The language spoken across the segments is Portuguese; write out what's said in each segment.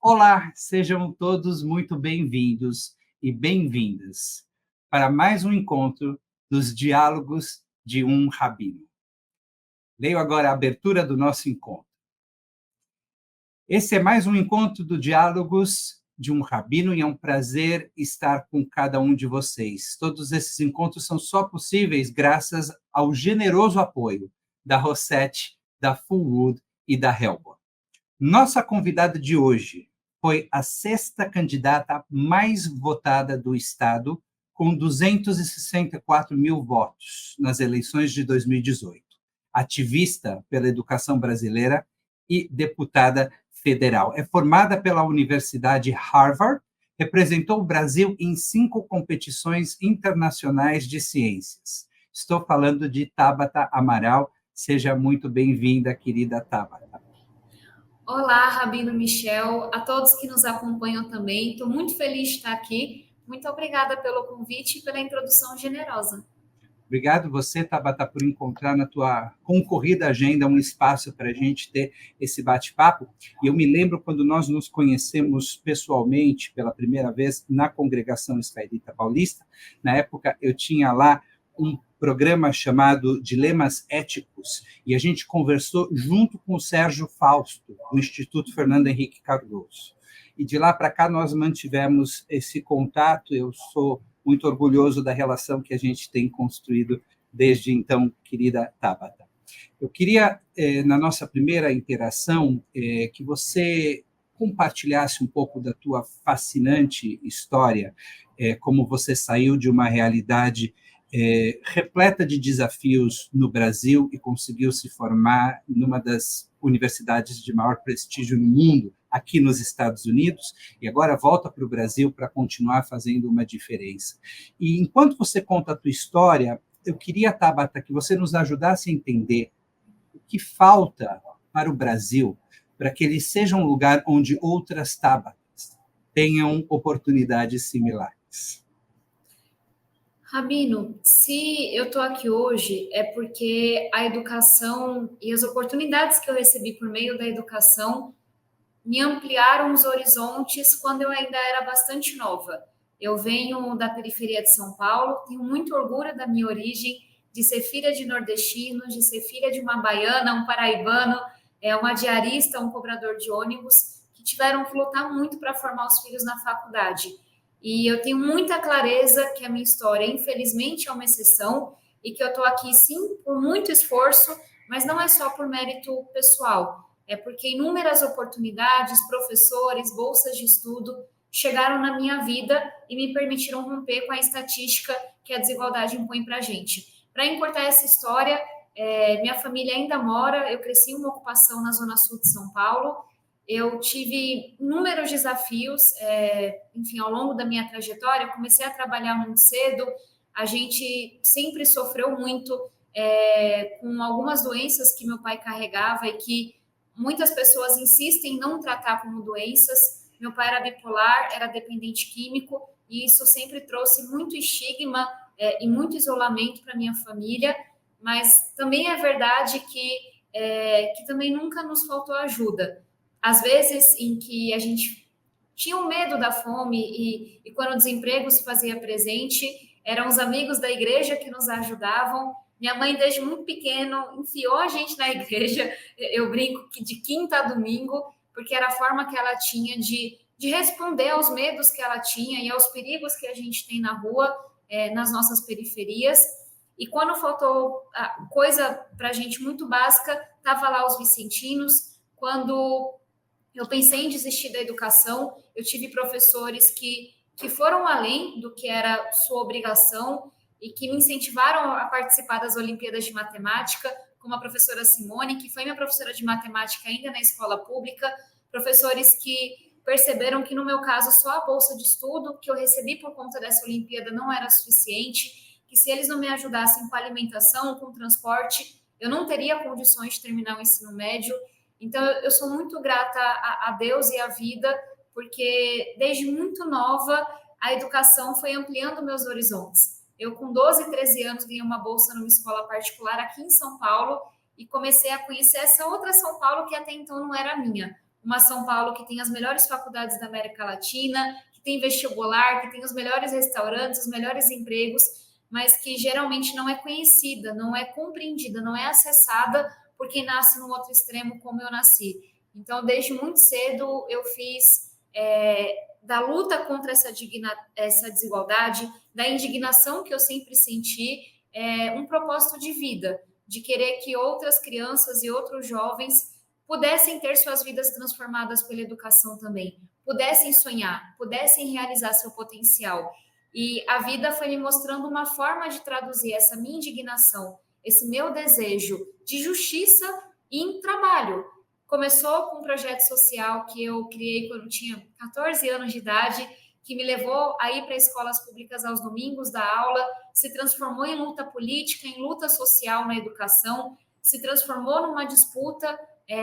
Olá, sejam todos muito bem-vindos e bem-vindas para mais um encontro dos Diálogos de um Rabino. Leio agora a abertura do nosso encontro. Esse é mais um encontro do Diálogos de um Rabino e é um prazer estar com cada um de vocês. Todos esses encontros são só possíveis graças ao generoso apoio da Rosette, da Fullwood e da Helbor. Nossa convidada de hoje foi a sexta candidata mais votada do Estado, com 264 mil votos nas eleições de 2018. Ativista pela educação brasileira e deputada federal. É formada pela Universidade Harvard, representou o Brasil em 5 competições internacionais de ciências. Estou falando de Tabata Amaral. Seja muito bem-vinda, querida Tabata. Olá, Rabino Michel, a todos que nos acompanham também. Estou muito feliz de estar aqui. Muito obrigada pelo convite e pela introdução generosa. Obrigado você, Tabata, por encontrar na tua concorrida agenda um espaço para a gente ter esse bate-papo. E eu me lembro quando nós nos conhecemos pessoalmente pela primeira vez na Congregação Israelita Paulista. Na época, eu tinha lá um programa chamado Dilemas Éticos, e a gente conversou junto com o Sérgio Fausto, do Instituto Fernando Henrique Cardoso. E de lá para cá nós mantivemos esse contato. Eu sou muito orgulhoso da relação que a gente tem construído desde então, querida Tabata. Eu queria, na nossa primeira interação, que você compartilhasse um pouco da tua fascinante história, como você saiu de uma realidade repleta de desafios no Brasil e conseguiu se formar numa das universidades de maior prestígio no mundo, aqui nos Estados Unidos, e agora volta para o Brasil para continuar fazendo uma diferença. E enquanto você conta a tua história, eu queria, Tabata, que você nos ajudasse a entender o que falta para o Brasil para que ele seja um lugar onde outras Tabatas tenham oportunidades similares. Rabino, se eu estou aqui hoje é porque a educação e as oportunidades que eu recebi por meio da educação me ampliaram os horizontes quando eu ainda era bastante nova. Eu venho da periferia de São Paulo, tenho muito orgulho da minha origem, de ser filha de nordestinos, de ser filha de uma baiana, um paraibano, uma diarista, um cobrador de ônibus, que tiveram que lutar muito para formar os filhos na faculdade. E eu tenho muita clareza que a minha história, infelizmente, é uma exceção e que eu estou aqui, sim, por muito esforço, mas não é só por mérito pessoal. É porque inúmeras oportunidades, professores, bolsas de estudo chegaram na minha vida e me permitiram romper com a estatística que a desigualdade impõe para a gente. Para encurtar essa história, minha família ainda mora, eu cresci em uma ocupação na zona sul de São Paulo, eu tive inúmeros desafios, enfim, ao longo da minha trajetória, eu comecei a trabalhar muito cedo, a gente sempre sofreu muito com algumas doenças que meu pai carregava e que muitas pessoas insistem em não tratar como doenças. Meu pai era bipolar, era dependente químico, e isso sempre trouxe muito estigma e muito isolamento para minha família, mas também é verdade que também nunca nos faltou ajuda. Às vezes em que a gente tinha um medo da fome e quando o desemprego se fazia presente, eram os amigos da igreja que nos ajudavam. Minha mãe, desde muito pequeno, enfiou a gente na igreja, eu brinco que de quinta a domingo, porque era a forma que ela tinha de responder aos medos que ela tinha e aos perigos que a gente tem na rua, nas nossas periferias. E quando faltou coisa para a gente muito básica, estava lá os vicentinos. Quando eu pensei em desistir da educação, eu tive professores que foram além do que era sua obrigação e que me incentivaram a participar das Olimpíadas de Matemática, como a professora Simone, que foi minha professora de matemática ainda na escola pública, professores que perceberam que, no meu caso, só a bolsa de estudo que eu recebi por conta dessa Olimpíada não era suficiente, que se eles não me ajudassem com a alimentação, com o transporte, eu não teria condições de terminar o ensino médio. Então, eu sou muito grata a Deus e à vida, porque desde muito nova a educação foi ampliando meus horizontes. Eu, com 12, 13 anos, ganhei uma bolsa numa escola particular aqui em São Paulo e comecei a conhecer essa outra São Paulo que até então não era minha. uma São Paulo que tem as melhores faculdades da América Latina, que tem vestibular, que tem os melhores restaurantes, os melhores empregos, mas que geralmente não é conhecida, não é compreendida, não é acessada por quem nasce no outro extremo como eu nasci. Então, desde muito cedo, eu fiz da luta contra essa desigualdade, da indignação que eu sempre senti, um propósito de vida, de querer que outras crianças e outros jovens pudessem ter suas vidas transformadas pela educação também, pudessem sonhar, pudessem realizar seu potencial. E a vida foi me mostrando uma forma de traduzir essa minha indignação, esse meu desejo de justiça em trabalho. Começou com um projeto social que eu criei quando eu tinha 14 anos de idade, que me levou a ir para escolas públicas aos domingos da aula, se transformou em luta política, em luta social na educação, se transformou numa disputa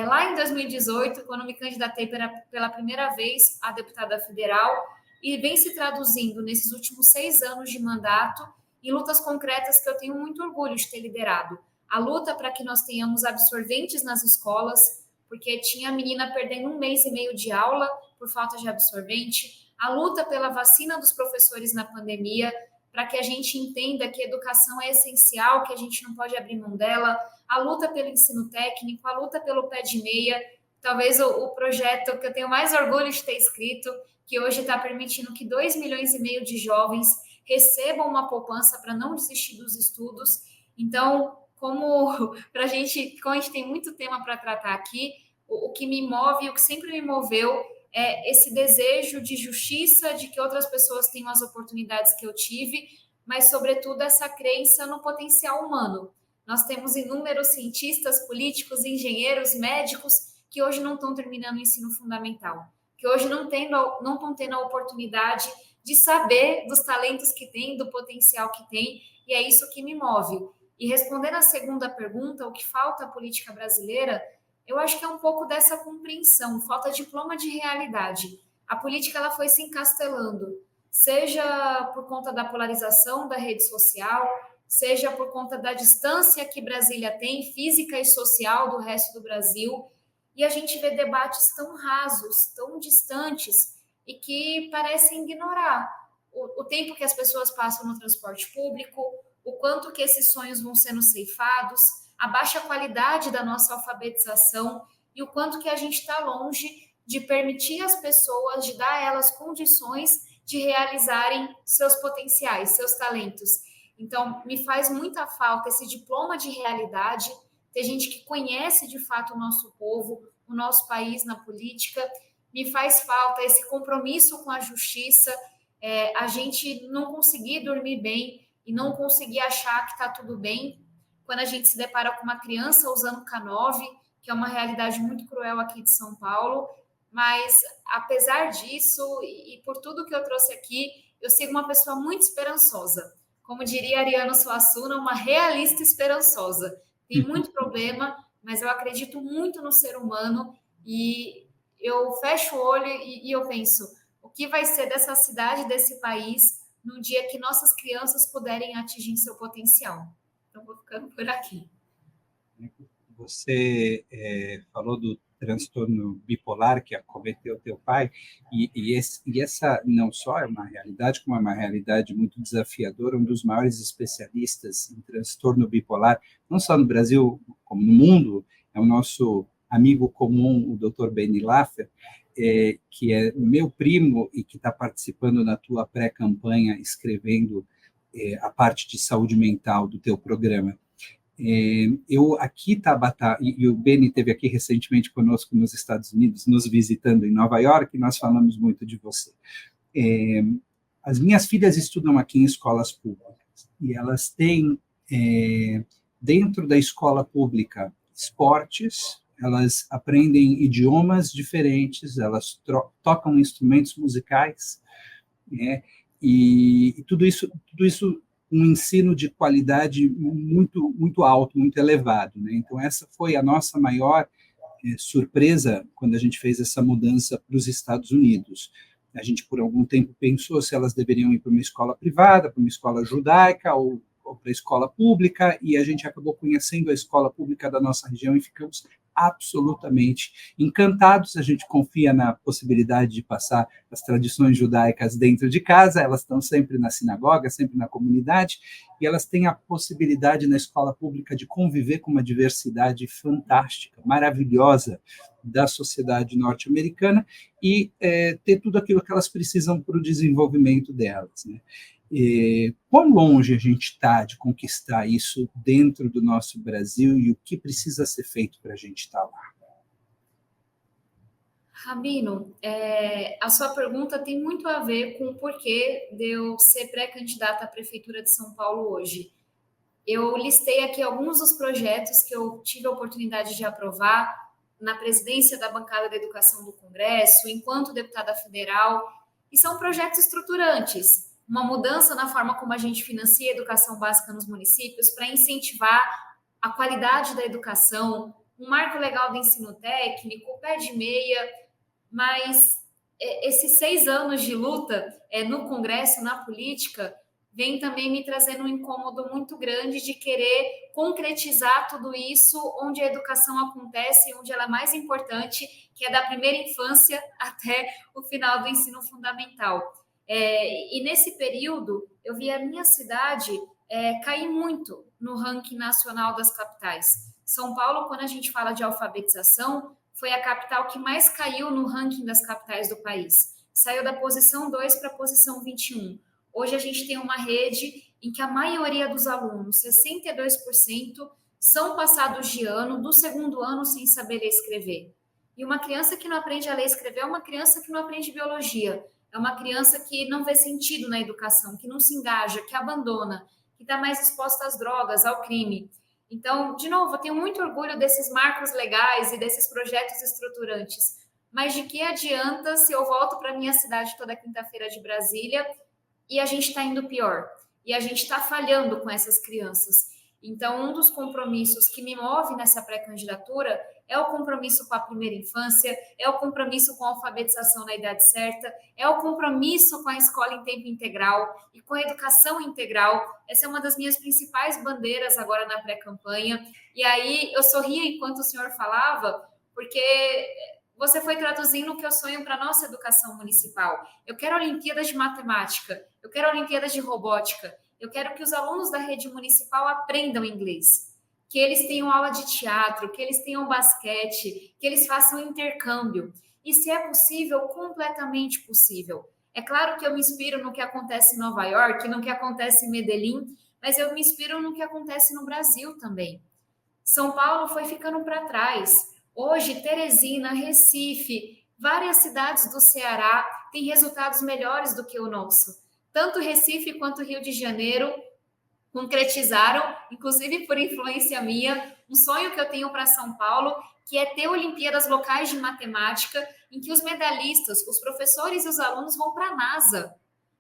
lá em 2018, quando me candidatei pela primeira vez a deputada federal, e vem se traduzindo nesses últimos 6 anos de mandato em lutas concretas que eu tenho muito orgulho de ter liderado. A luta para que nós tenhamos absorventes nas escolas, porque tinha a menina perdendo 1 mês e meio de aula por falta de absorvente, a luta pela vacina dos professores na pandemia, para que a gente entenda que a educação é essencial, que a gente não pode abrir mão dela, a luta pelo ensino técnico, a luta pelo pé de meia, talvez o projeto que eu tenho mais orgulho de ter escrito, que hoje está permitindo que 2,5 milhões de jovens recebam uma poupança para não desistir dos estudos. Então, como a gente tem muito tema para tratar aqui, o que me move, o que sempre me moveu é esse desejo de justiça, de que outras pessoas tenham as oportunidades que eu tive, mas, sobretudo, essa crença no potencial humano. Nós temos inúmeros cientistas, políticos, engenheiros, médicos que hoje não estão terminando o ensino fundamental, que hoje não estão tendo a oportunidade de saber dos talentos que têm, do potencial que têm, e é isso que me move. E respondendo à segunda pergunta, o que falta à política brasileira, eu acho que é um pouco dessa compreensão, falta diploma de realidade. A política ela foi se encastelando, seja por conta da polarização da rede social, seja por conta da distância que Brasília tem, física e social, do resto do Brasil, e a gente vê debates tão rasos, tão distantes, e que parecem ignorar o tempo que as pessoas passam no transporte público, o quanto que esses sonhos vão sendo ceifados, a baixa qualidade da nossa alfabetização e o quanto que a gente está longe de permitir às pessoas, de dar a elas condições de realizarem seus potenciais, seus talentos. Então, me faz muita falta esse diploma de realidade, ter gente que conhece de fato o nosso povo, o nosso país na política. Me faz falta esse compromisso com a justiça, a gente não conseguir dormir bem e não conseguir achar que está tudo bem quando a gente se depara com uma criança usando K9, que é uma realidade muito cruel aqui de São Paulo. Mas, apesar disso, e por tudo que eu trouxe aqui, eu sigo uma pessoa muito esperançosa. Como diria Ariano Suassuna, uma realista esperançosa. Tem muito problema, mas eu acredito muito no ser humano e eu fecho o olho e eu penso, o que vai ser dessa cidade, desse país, no dia que nossas crianças puderem atingir seu potencial? Então, vou ficando por aqui. Você falou do transtorno bipolar que acometeu teu pai, e essa não só é uma realidade, como é uma realidade muito desafiadora. Um dos maiores especialistas em transtorno bipolar, não só no Brasil, como no mundo, é o nosso amigo comum, o Dr. Benny Laffer, que é meu primo e que está participando na tua pré-campanha, escrevendo a parte de saúde mental do teu programa. Eu aqui, Tabata, e o Benny esteve aqui recentemente conosco nos Estados Unidos, nos visitando em Nova York, e nós falamos muito de você. As minhas filhas estudam aqui em escolas públicas, e elas têm, dentro da escola pública, esportes, elas aprendem idiomas diferentes, elas tocam instrumentos musicais, e tudo isso um ensino de qualidade muito, muito alto, muito elevado, né? Então, essa foi a nossa maior surpresa quando a gente fez essa mudança para os Estados Unidos. A gente, por algum tempo, pensou se elas deveriam ir para uma escola privada, para uma escola judaica ou para a escola pública, e a gente acabou conhecendo a escola pública da nossa região e ficamos absolutamente encantados. A gente confia na possibilidade de passar as tradições judaicas dentro de casa, elas estão sempre na sinagoga, sempre na comunidade, e elas têm a possibilidade na escola pública de conviver com uma diversidade fantástica, maravilhosa da sociedade norte-americana e ter tudo aquilo que elas precisam para o desenvolvimento delas, né? Quão longe a gente está de conquistar isso dentro do nosso Brasil e o que precisa ser feito para a gente estar lá? Rabino, a sua pergunta tem muito a ver com o porquê de eu ser pré-candidata à Prefeitura de São Paulo hoje. Eu listei aqui alguns dos projetos que eu tive a oportunidade de aprovar na presidência da bancada da educação do Congresso, enquanto deputada federal, e são projetos estruturantes, uma mudança na forma como a gente financia a educação básica nos municípios para incentivar a qualidade da educação, um marco legal do ensino técnico, o pé de meia, mas esses 6 anos de luta no Congresso, na política, vem também me trazendo um incômodo muito grande de querer concretizar tudo isso onde a educação acontece, onde ela é mais importante, que é da primeira infância até o final do ensino fundamental. E nesse período, eu vi a minha cidade cair muito no ranking nacional das capitais. São Paulo, quando a gente fala de alfabetização, foi a capital que mais caiu no ranking das capitais do país. Saiu da posição 2 para a posição 21. Hoje a gente tem uma rede em que a maioria dos alunos, 62%, são passados de ano, do segundo ano, sem saber ler e escrever. E uma criança que não aprende a ler e escrever é uma criança que não aprende biologia. É uma criança que não vê sentido na educação, que não se engaja, que abandona, que está mais exposta às drogas, ao crime. Então, de novo, eu tenho muito orgulho desses marcos legais e desses projetos estruturantes. Mas de que adianta se eu volto para a minha cidade toda quinta-feira de Brasília e a gente está indo pior? E a gente está falhando com essas crianças. Então, um dos compromissos que me move nessa pré-candidatura é o compromisso com a primeira infância, é o compromisso com a alfabetização na idade certa, é o compromisso com a escola em tempo integral e com a educação integral. Essa é uma das minhas principais bandeiras agora na pré-campanha. E aí eu sorria enquanto o senhor falava, porque você foi traduzindo o que eu sonho para a nossa educação municipal. Eu quero Olimpíadas de Matemática, eu quero Olimpíadas de Robótica, eu quero que os alunos da rede municipal aprendam inglês, que eles tenham aula de teatro, que eles tenham basquete, que eles façam intercâmbio. E se é possível, completamente possível. É claro que eu me inspiro no que acontece em Nova York, no que acontece em Medellín, mas eu me inspiro no que acontece no Brasil também. São Paulo foi ficando para trás. Hoje, Teresina, Recife, várias cidades do Ceará têm resultados melhores do que o nosso. Tanto Recife quanto Rio de Janeiro concretizaram, inclusive por influência minha, um sonho que eu tenho para São Paulo, que é ter Olimpíadas locais de matemática, em que os medalhistas, os professores e os alunos vão para a NASA,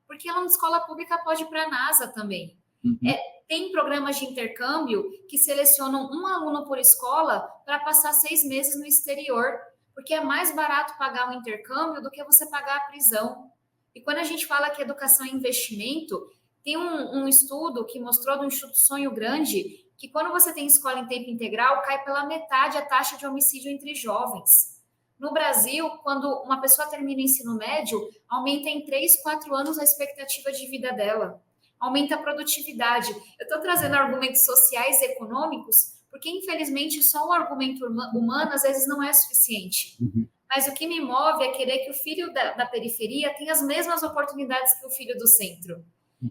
porque aluno de escola pública pode ir para a NASA também. Uhum. Tem programas de intercâmbio que selecionam um aluno por escola para passar 6 meses no exterior, porque é mais barato pagar o intercâmbio do que você pagar a prisão. E quando a gente fala que educação é investimento, tem um estudo que mostrou do Instituto Sonho Grande que quando você tem escola em tempo integral, cai pela metade a taxa de homicídio entre jovens. No Brasil, quando uma pessoa termina o ensino médio, aumenta em 3, 4 anos a expectativa de vida dela. Aumenta a produtividade. Eu estou trazendo argumentos sociais e econômicos, porque infelizmente só o argumento humano às vezes não é suficiente. Uhum. Mas o que me move é querer que o filho da periferia tenha as mesmas oportunidades que o filho do centro.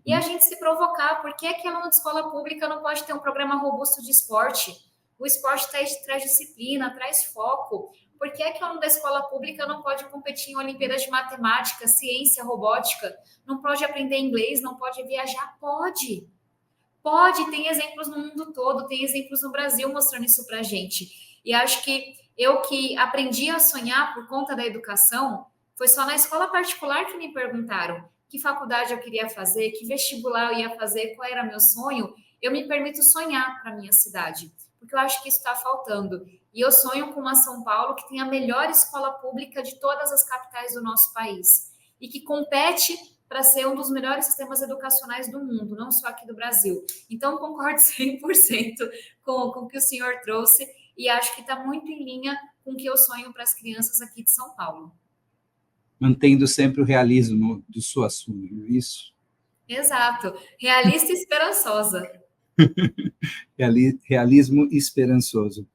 E a gente se provocar, por que que aluno de escola pública não pode ter um programa robusto de esporte? O esporte traz disciplina, traz foco. Por que que aluno da escola pública não pode competir em Olimpíadas de Matemática, Ciência, Robótica? Não pode aprender inglês, não pode viajar? Pode. Pode, tem exemplos no mundo todo, tem exemplos no Brasil mostrando isso pra gente. E acho que eu que aprendi a sonhar por conta da educação, foi só na escola particular que me perguntaram que faculdade eu queria fazer, que vestibular eu ia fazer, qual era meu sonho. Eu me permito sonhar para minha cidade, porque eu acho que isso está faltando. E eu sonho com uma São Paulo que tem a melhor escola pública de todas as capitais do nosso país e que compete para ser um dos melhores sistemas educacionais do mundo, não só aqui do Brasil. Então, concordo 100% com o que o senhor trouxe e acho que está muito em linha com o que eu sonho para as crianças aqui de São Paulo. Mantendo sempre o realismo do seu assunto, isso? Exato, realista e esperançosa. Realismo esperançoso.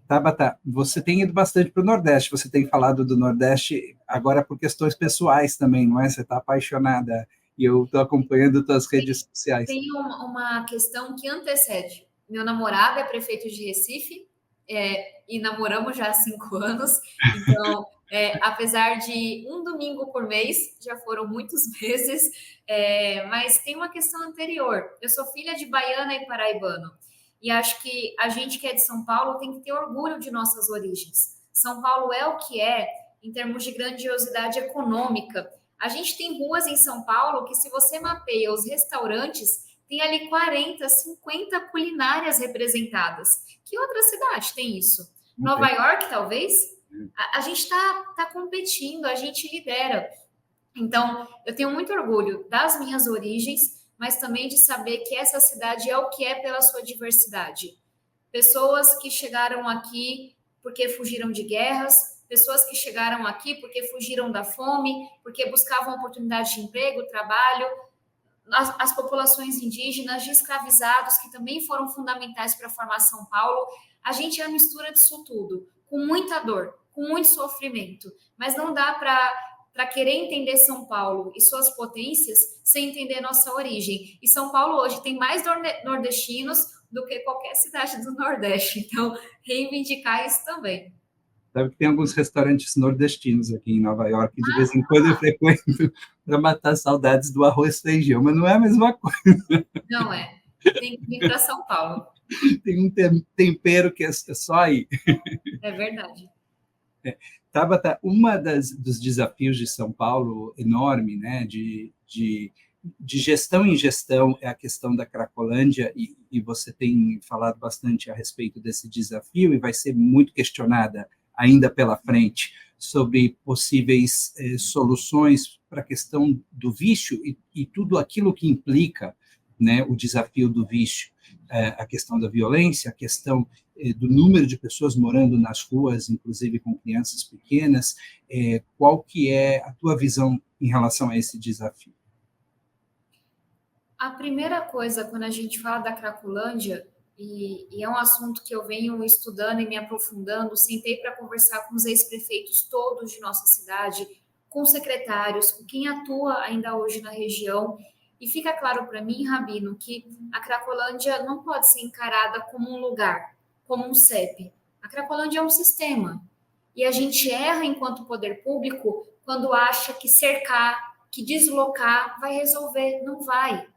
Tabata, você tem ido bastante para o Nordeste, você tem falado do Nordeste agora por questões pessoais também, não é? Você está apaixonada e eu estou acompanhando suas redes sociais. Tem uma questão que antecede. Meu namorado é prefeito de Recife, e namoramos já há 5 anos, então, apesar de um domingo por mês, já foram muitos meses, mas tem uma questão anterior. Eu sou filha de baiana e paraibano, e acho que a gente que é de São Paulo tem que ter orgulho de nossas origens. São Paulo é o que é em termos de grandiosidade econômica. A gente tem ruas em São Paulo que, se você mapeia os restaurantes, tem ali 40, 50 culinárias representadas. Que outra cidade tem isso? Nova York, talvez? A gente está competindo, a gente lidera. Então, eu tenho muito orgulho das minhas origens, mas também de saber que essa cidade é o que é pela sua diversidade. Pessoas que chegaram aqui porque fugiram de guerras, pessoas que chegaram aqui porque fugiram da fome, porque buscavam oportunidade de emprego, trabalho, as populações indígenas, de escravizados, que também foram fundamentais para formar São Paulo. A gente é a mistura disso tudo, com muita dor, com muito sofrimento, mas não dá para querer entender São Paulo e suas potências sem entender nossa origem. E São Paulo hoje tem mais nordestinos do que qualquer cidade do Nordeste. Então, reivindicar isso também. Sabe que tem alguns restaurantes nordestinos aqui em Nova York, de vez em quando eu frequento para matar saudades do arroz e feijão, mas não é a mesma coisa. Não é. Tem que vir para São Paulo. Tem um tempero que é só aí. É verdade. Tabata, dos desafios de São Paulo enorme, né, de gestão em gestão, é a questão da Cracolândia, e você tem falado bastante a respeito desse desafio, e vai ser muito questionada ainda pela frente, sobre possíveis soluções para a questão do vício e tudo aquilo que implica, né, o desafio do vício, a questão da violência, a questão do número de pessoas morando nas ruas, inclusive com crianças pequenas. Qual que é a tua visão em relação a esse desafio? A primeira coisa, quando a gente fala da Cracolândia, e é um assunto que eu venho estudando e me aprofundando, sentei para conversar com os ex-prefeitos todos de nossa cidade, com secretários, com quem atua ainda hoje na região, e fica claro para mim, Rabino, que a Cracolândia não pode ser encarada como um lugar, como um CEP. A Cracolândia é um sistema, e a gente erra enquanto poder público quando acha que cercar, que deslocar vai resolver. Não vai.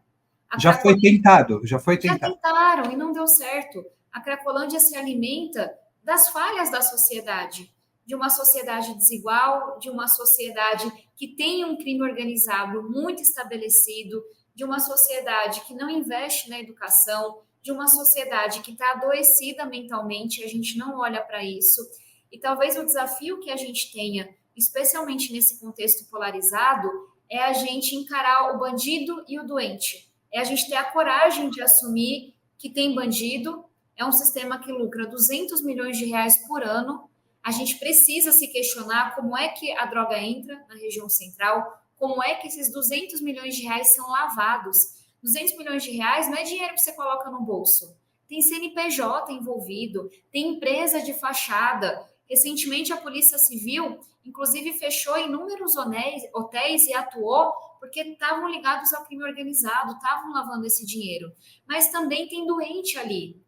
Já foi tentado. Já tentaram e não deu certo. A Cracolândia se alimenta das falhas da sociedade, de uma sociedade desigual, de uma sociedade que tem um crime organizado muito estabelecido, de uma sociedade que não investe na educação, de uma sociedade que está adoecida mentalmente, a gente não olha para isso. E talvez o desafio que a gente tenha, especialmente nesse contexto polarizado, é a gente encarar o bandido e o doente. É a gente ter a coragem de assumir que tem bandido, é um sistema que lucra 200 milhões de reais por ano. A gente precisa se questionar como é que a droga entra na região central, como é que esses 200 milhões de reais são lavados. 200 milhões de reais não é dinheiro que você coloca no bolso. Tem CNPJ envolvido, tem empresa de fachada. Recentemente, a Polícia Civil, inclusive, fechou inúmeros hotéis e atuou porque estavam ligados ao crime organizado, estavam lavando esse dinheiro. Mas também tem doente ali.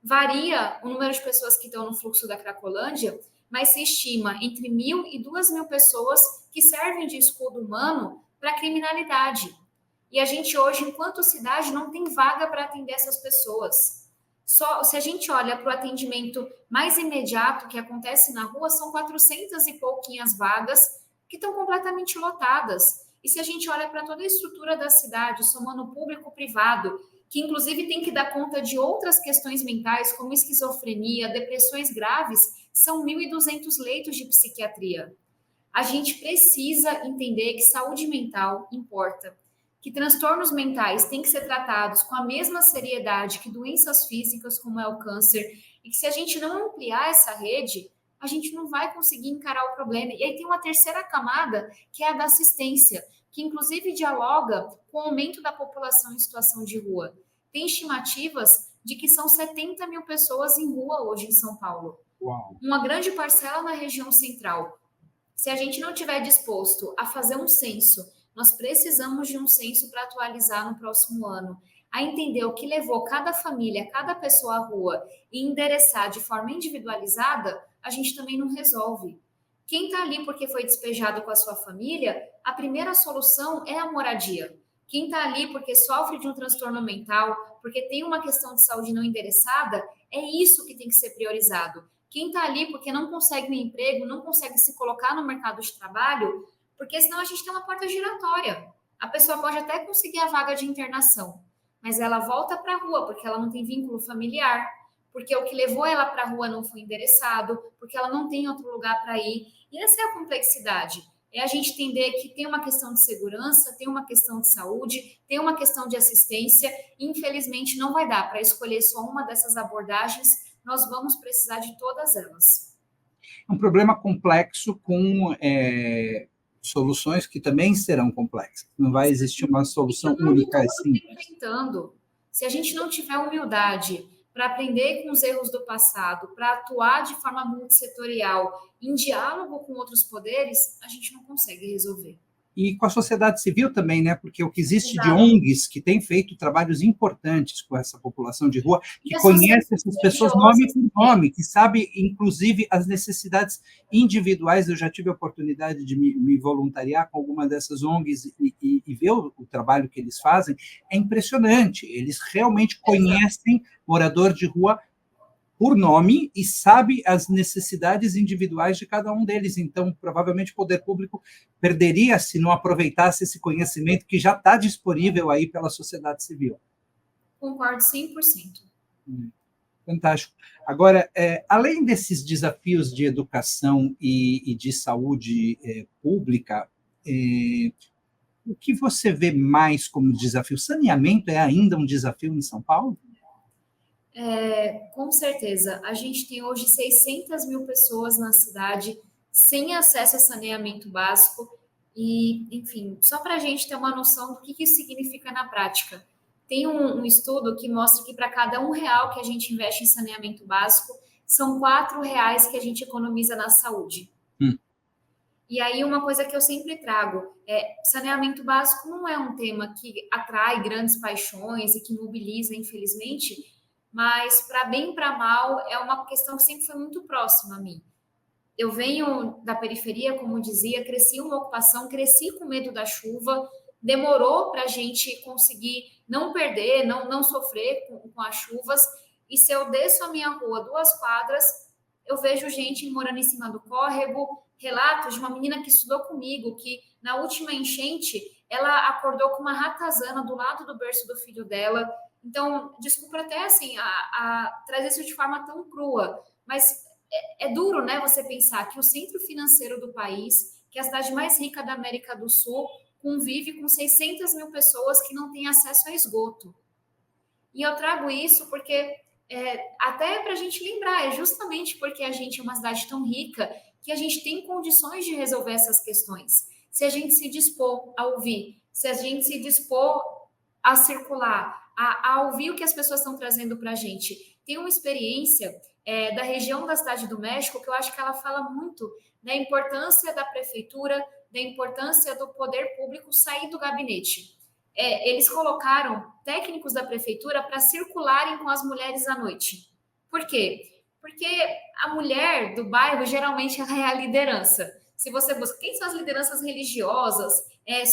Varia o número de pessoas que estão no fluxo da Cracolândia, mas se estima entre 1.000 e 2.000 pessoas que servem de escudo humano para a criminalidade. E a gente hoje, enquanto cidade, não tem vaga para atender essas pessoas. Só se a gente olha para o atendimento mais imediato que acontece na rua, são 400 e pouquinhas vagas que estão completamente lotadas. E se a gente olha para toda a estrutura da cidade, somando público-privado, que inclusive tem que dar conta de outras questões mentais, como esquizofrenia, depressões graves, são 1.200 leitos de psiquiatria. A gente precisa entender que saúde mental importa, que transtornos mentais têm que ser tratados com a mesma seriedade que doenças físicas, como é o câncer. e que se a gente não ampliar essa rede, a gente não vai conseguir encarar o problema. E aí tem uma terceira camada, que é a da assistência, que inclusive dialoga com o aumento da população em situação de rua. Tem estimativas de que são 70 mil pessoas em rua hoje em São Paulo. Uau. Uma grande parcela na região central. Se a gente não tiver disposto a fazer um censo, nós precisamos de um censo para atualizar no próximo ano, a entender o que levou cada família, cada pessoa à rua e endereçar de forma individualizada, a gente também não resolve. Quem está ali porque foi despejado com a sua família, a primeira solução é a moradia. Quem está ali porque sofre de um transtorno mental, porque tem uma questão de saúde não endereçada, é isso que tem que ser priorizado. Quem está ali porque não consegue um emprego, não consegue se colocar no mercado de trabalho, porque senão a gente tem uma porta giratória. A pessoa pode até conseguir a vaga de internação, mas ela volta para a rua porque ela não tem vínculo familiar, porque o que levou ela para a rua não foi endereçado, porque ela não tem outro lugar para ir. E essa é a complexidade. É a gente entender que tem uma questão de segurança, tem uma questão de saúde, tem uma questão de assistência. E, infelizmente, não vai dar para escolher só uma dessas abordagens. Nós vamos precisar de todas elas. É um problema complexo com soluções que também serão complexas. Não vai existir uma solução única assim. Se a gente não tiver humildade para aprender com os erros do passado, para atuar de forma multissetorial, em diálogo com outros poderes, a gente não consegue resolver. E com a sociedade civil também, né? Porque o que existe de ONGs que tem feito trabalhos importantes com essa população de rua, que conhece essas pessoas nome por nome, que sabe, inclusive, as necessidades individuais. Eu já tive a oportunidade de me voluntariar com alguma dessas ONGs e ver o trabalho que eles fazem. É impressionante. Eles realmente conhecem morador de rua por nome e sabe as necessidades individuais de cada um deles. Então, provavelmente, o poder público perderia se não aproveitasse esse conhecimento que já está disponível aí pela sociedade civil. Concordo 100%. Fantástico. Agora, além desses desafios de educação e de saúde pública, o que você vê mais como desafio? Saneamento é ainda um desafio em São Paulo? Com certeza. A gente tem hoje 600 mil pessoas na cidade sem acesso a saneamento básico e, enfim, só para a gente ter uma noção do que isso significa na prática. Tem um estudo que mostra que para cada R$1 que a gente investe em saneamento básico, são R$4 que a gente economiza na saúde. E aí uma coisa que eu sempre trago saneamento básico não é um tema que atrai grandes paixões e que mobiliza, infelizmente, mas para bem e para mal é uma questão que sempre foi muito próxima a mim. Eu venho da periferia, como dizia, cresci uma ocupação, cresci com medo da chuva, demorou para a gente conseguir não perder, não sofrer com as chuvas, e se eu desço a minha rua 2 quadras, eu vejo gente morando em cima do córrego, relatos de uma menina que estudou comigo, que na última enchente, ela acordou com uma ratazana do lado do berço do filho dela. Então, desculpa até assim, a trazer isso de forma tão crua, mas é duro, né, você pensar que o centro financeiro do país, que é a cidade mais rica da América do Sul, convive com 600 mil pessoas que não têm acesso a esgoto. E eu trago isso porque, até para a gente lembrar, é justamente porque a gente é uma cidade tão rica que a gente tem condições de resolver essas questões. Se a gente se dispor a ouvir, se a gente se dispor a circular, a ouvir o que as pessoas estão trazendo para a gente. Tem uma experiência da região da Cidade do México que eu acho que ela fala muito da importância da prefeitura, da importância do poder público sair do gabinete. Eles colocaram técnicos da prefeitura para circularem com as mulheres à noite. Por quê? Porque a mulher do bairro, geralmente, ela é a liderança. Se você busca quem são as lideranças religiosas,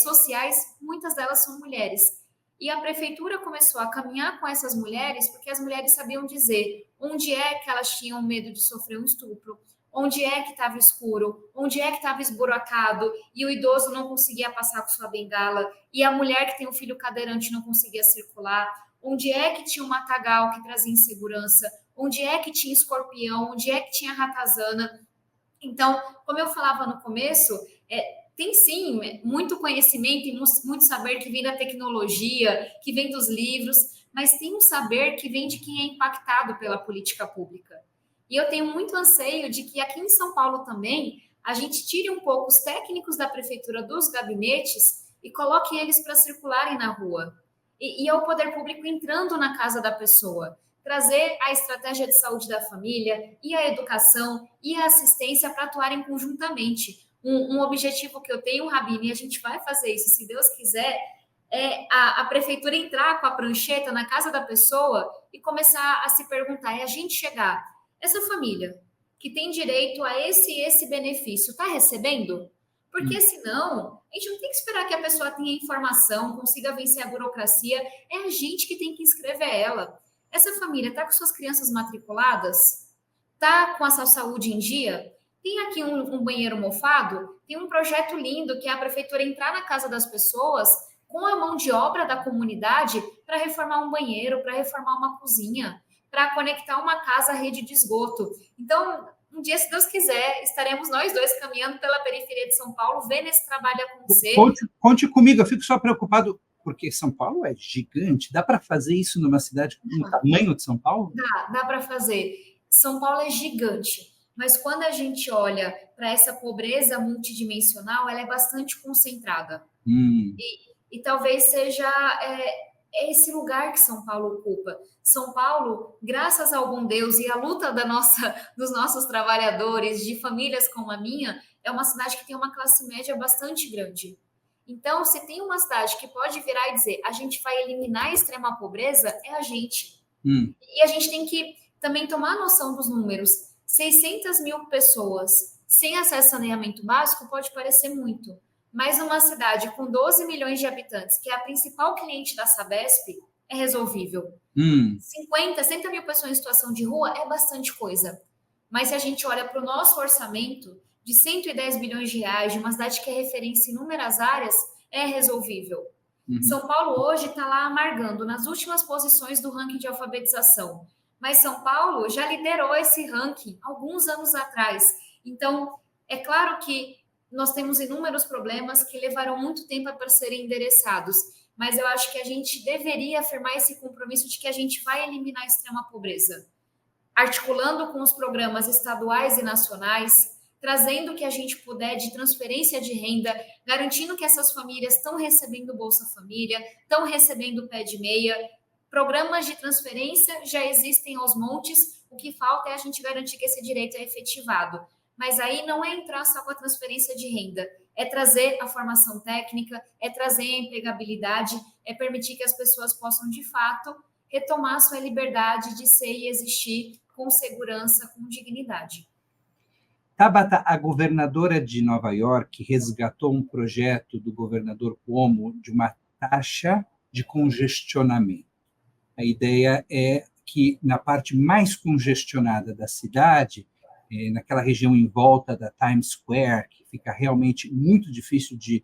sociais, muitas delas são mulheres. E a prefeitura começou a caminhar com essas mulheres porque as mulheres sabiam dizer onde é que elas tinham medo de sofrer um estupro, onde é que estava escuro, onde é que estava esburacado e o idoso não conseguia passar com sua bengala e a mulher que tem um filho cadeirante não conseguia circular, onde é que tinha um matagal que trazia insegurança, onde é que tinha escorpião, onde é que tinha ratazana. Então, como eu falava no começo, tem sim muito conhecimento e muito saber que vem da tecnologia, que vem dos livros, mas tem um saber que vem de quem é impactado pela política pública. E eu tenho muito anseio de que aqui em São Paulo também a gente tire um pouco os técnicos da prefeitura dos gabinetes e coloque eles para circularem na rua. E é o poder público entrando na casa da pessoa, trazer a estratégia de saúde da família e a educação e a assistência para atuarem conjuntamente. Um objetivo que eu tenho, Rabine, e a gente vai fazer isso, se Deus quiser, é a prefeitura entrar com a prancheta na casa da pessoa e começar a se perguntar, é a gente chegar, essa família que tem direito a esse benefício, está recebendo? Porque senão, a gente não tem que esperar que a pessoa tenha informação, consiga vencer a burocracia, é a gente que tem que inscrever ela. Essa família está com suas crianças matriculadas? Está com a sua saúde em dia? Tem aqui um banheiro mofado? Tem um projeto lindo que é a prefeitura entrar na casa das pessoas com a mão de obra da comunidade para reformar um banheiro, para reformar uma cozinha, para conectar uma casa à rede de esgoto. Então, um dia, se Deus quiser, estaremos nós dois caminhando pela periferia de São Paulo, vendo esse trabalho acontecer. Conte comigo, eu fico só preocupado, porque São Paulo é gigante. Dá para fazer isso numa cidade com o tamanho de São Paulo? Dá para fazer. São Paulo é gigante, mas quando a gente olha para essa pobreza multidimensional, ela é bastante concentrada. E talvez seja esse lugar que São Paulo ocupa. São Paulo, graças ao bom Deus e à luta dos nossos trabalhadores, de famílias como a minha, é uma cidade que tem uma classe média bastante grande. Então, se tem uma cidade que pode virar e dizer a gente vai eliminar a extrema pobreza, é a gente. E a gente tem que também tomar noção dos números. 600 mil pessoas sem acesso a saneamento básico pode parecer muito, mas uma cidade com 12 milhões de habitantes, que é a principal cliente da Sabesp, é resolvível. 50, 60 mil pessoas em situação de rua é bastante coisa. Mas se a gente olha para o nosso orçamento de 110 bilhões de reais, de uma cidade que é referência em inúmeras áreas, é resolvível. São Paulo hoje está lá amargando nas últimas posições do ranking de alfabetização. Mas São Paulo já liderou esse ranking alguns anos atrás. Então, é claro que nós temos inúmeros problemas que levaram muito tempo para serem endereçados, mas eu acho que a gente deveria afirmar esse compromisso de que a gente vai eliminar a extrema pobreza, articulando com os programas estaduais e nacionais, trazendo o que a gente puder de transferência de renda, garantindo que essas famílias estão recebendo Bolsa Família, estão recebendo pé de meia. Programas de transferência já existem aos montes, o que falta é a gente garantir que esse direito é efetivado. Mas aí não é entrar só com a transferência de renda, é trazer a formação técnica, é trazer a empregabilidade, é permitir que as pessoas possam, de fato, retomar sua liberdade de ser e existir com segurança, com dignidade. Tabata, a governadora de Nova York, resgatou um projeto do governador Cuomo de uma taxa de congestionamento. A ideia é que na parte mais congestionada da cidade, naquela região em volta da Times Square, que fica realmente muito difícil de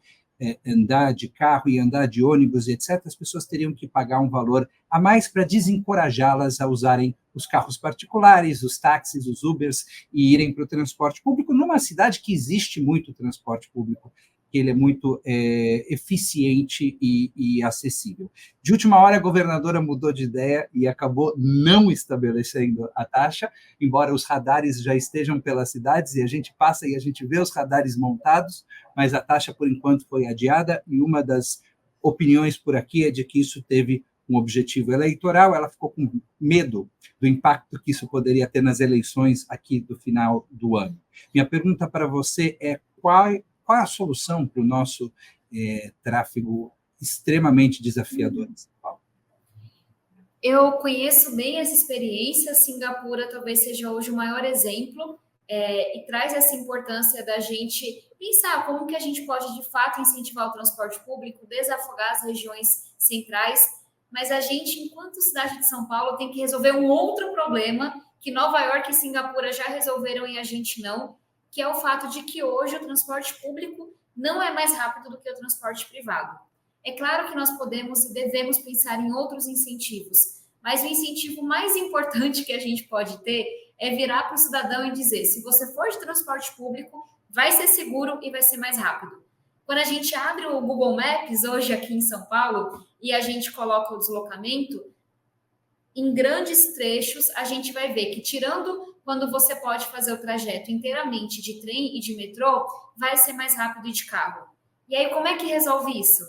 andar de carro e andar de ônibus, etc., as pessoas teriam que pagar um valor a mais para desencorajá-las a usarem os carros particulares, os táxis, os Ubers, e irem para o transporte público, numa cidade que existe muito transporte público, que ele é muito eficiente e acessível. De última hora, a governadora mudou de ideia e acabou não estabelecendo a taxa, embora os radares já estejam pelas cidades, e a gente passa e a gente vê os radares montados, mas a taxa, por enquanto, foi adiada, e uma das opiniões por aqui é de que isso teve um objetivo eleitoral. Ela ficou com medo do impacto que isso poderia ter nas eleições aqui do final do ano. Minha pergunta para você é qual é a solução para o nosso tráfego extremamente desafiador em São Paulo? Eu conheço bem essa experiência. Singapura talvez seja hoje o maior exemplo e traz essa importância da gente pensar como que a gente pode, de fato, incentivar o transporte público, desafogar as regiões centrais, mas a gente, enquanto cidade de São Paulo, tem que resolver um outro problema que Nova York e Singapura já resolveram e a gente não, que é o fato de que hoje o transporte público não é mais rápido do que o transporte privado. É claro que nós podemos e devemos pensar em outros incentivos, mas o incentivo mais importante que a gente pode ter é virar para o cidadão e dizer: se você for de transporte público, vai ser seguro e vai ser mais rápido. Quando a gente abre o Google Maps hoje aqui em São Paulo e a gente coloca o deslocamento, em grandes trechos, a gente vai ver que, tirando quando você pode fazer o trajeto inteiramente de trem e de metrô, vai ser mais rápido de carro. E aí, como é que resolve isso?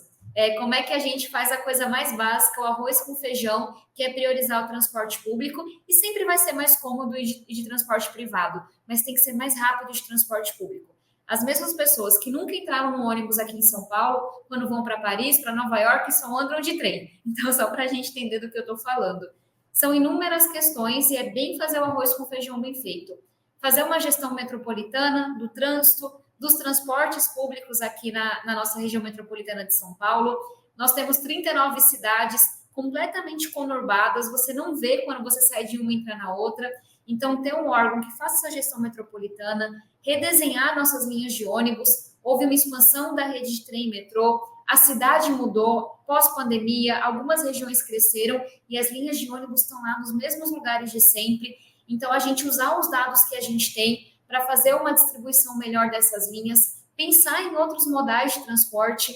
Como é que a gente faz a coisa mais básica, o arroz com feijão, que é priorizar o transporte público, e sempre vai ser mais cômodo de transporte privado, mas tem que ser mais rápido de transporte público. As mesmas pessoas que nunca entraram no ônibus aqui em São Paulo, quando vão para Paris, para Nova York, só andam de trem. Então, só para a gente entender do que eu estou falando. São inúmeras questões e é bem fazer o arroz com feijão bem feito. Fazer uma gestão metropolitana do trânsito, dos transportes públicos aqui na nossa região metropolitana de São Paulo. Nós temos 39 cidades completamente conurbadas, você não vê quando você sai de uma e entra na outra. Então, ter um órgão que faça essa gestão metropolitana, redesenhar nossas linhas de ônibus, houve uma expansão da rede de trem e metrô, a cidade mudou, pós-pandemia, algumas regiões cresceram e as linhas de ônibus estão lá nos mesmos lugares de sempre. Então, a gente usar os dados que a gente tem para fazer uma distribuição melhor dessas linhas, pensar em outros modais de transporte.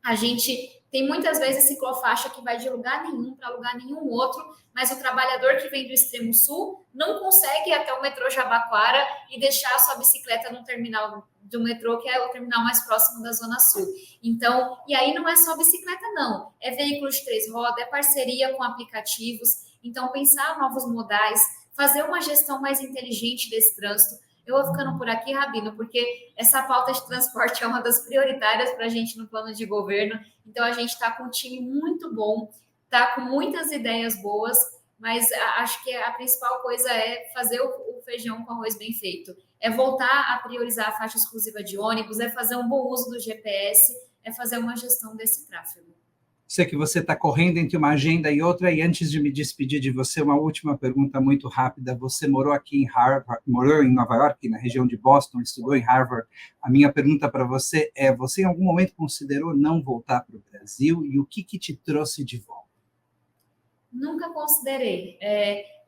A gente tem muitas vezes ciclofaixa que vai de lugar nenhum para lugar nenhum outro, mas o trabalhador que vem do extremo sul não consegue ir até o metrô Jabaquara e deixar a sua bicicleta no terminal do metrô, que é o terminal mais próximo da Zona Sul. Então, e aí não é só bicicleta, não. É veículo de 3 rodas, é parceria com aplicativos. Então, pensar novos modais, fazer uma gestão mais inteligente desse trânsito. Eu vou ficando por aqui, Rabino, porque essa pauta de transporte é uma das prioritárias para a gente no plano de governo. Então, a gente está com um time muito bom, está com muitas ideias boas, mas acho que a principal coisa é fazer o feijão com arroz bem feito. É voltar a priorizar a faixa exclusiva de ônibus, é fazer um bom uso do GPS, é fazer uma gestão desse tráfego. Sei que você está correndo entre uma agenda e outra, e antes de me despedir de você, uma última pergunta muito rápida. Você morou aqui em Harvard, morou em Nova York, na região de Boston, estudou em Harvard. A minha pergunta para você é: você em algum momento considerou não voltar para o Brasil e o que te trouxe de volta? Nunca considerei.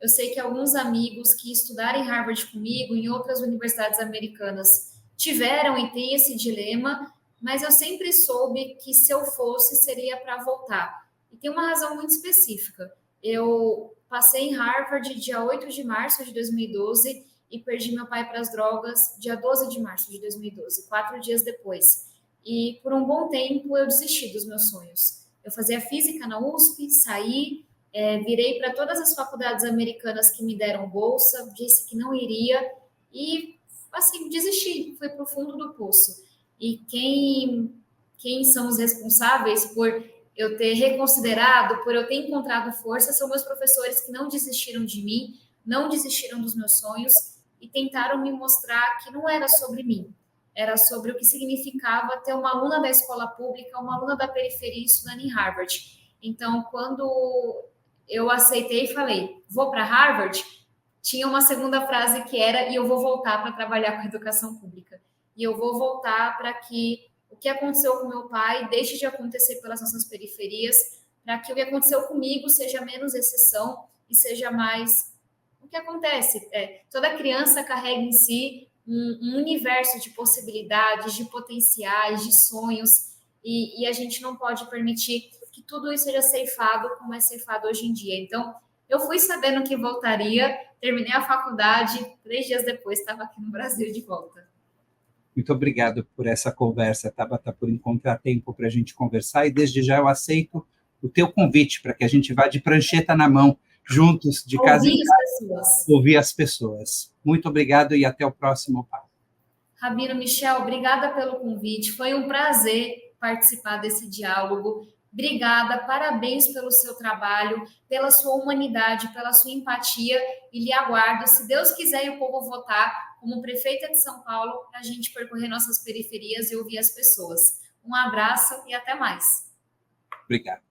Eu sei que alguns amigos que estudaram em Harvard comigo, em outras universidades americanas, tiveram e têm esse dilema, mas eu sempre soube que se eu fosse, seria para voltar. E tem uma razão muito específica. Eu passei em Harvard dia 8 de março de 2012 e perdi meu pai para as drogas dia 12 de março de 2012, 4 dias depois. E por um bom tempo eu desisti dos meus sonhos. Eu fazia física na USP, saí, virei para todas as faculdades americanas que me deram bolsa, disse que não iria e, assim, desisti, fui para o fundo do poço. E quem são os responsáveis por eu ter reconsiderado, por eu ter encontrado força, são meus professores que não desistiram de mim, não desistiram dos meus sonhos e tentaram me mostrar que não era sobre mim, era sobre o que significava ter uma aluna da escola pública, uma aluna da periferia estudando em Harvard. Então, quando eu aceitei e falei, vou para Harvard, tinha uma segunda frase que era, e eu vou voltar para trabalhar com educação pública. E eu vou voltar para que o que aconteceu com meu pai deixe de acontecer pelas nossas periferias, para que o que aconteceu comigo seja menos exceção e seja mais o que acontece. Toda criança carrega em si um universo de possibilidades, de potenciais, de sonhos, e a gente não pode permitir que tudo isso seja ceifado como é ceifado hoje em dia. Então, eu fui sabendo que voltaria, terminei a faculdade, 3 dias depois estava aqui no Brasil de volta. Muito obrigado por essa conversa, Tabata, por encontrar tempo para a gente conversar, e desde já eu aceito o teu convite para que a gente vá de prancheta na mão, juntos, de casa em casa, ouvir as pessoas. Muito obrigado e até o próximo papo. Rabino, Michel, obrigada pelo convite, foi um prazer participar desse diálogo. Obrigada, parabéns pelo seu trabalho, pela sua humanidade, pela sua empatia, e lhe aguardo, se Deus quiser e o povo votar, como prefeita de São Paulo, para a gente percorrer nossas periferias e ouvir as pessoas. Um abraço e até mais. Obrigado.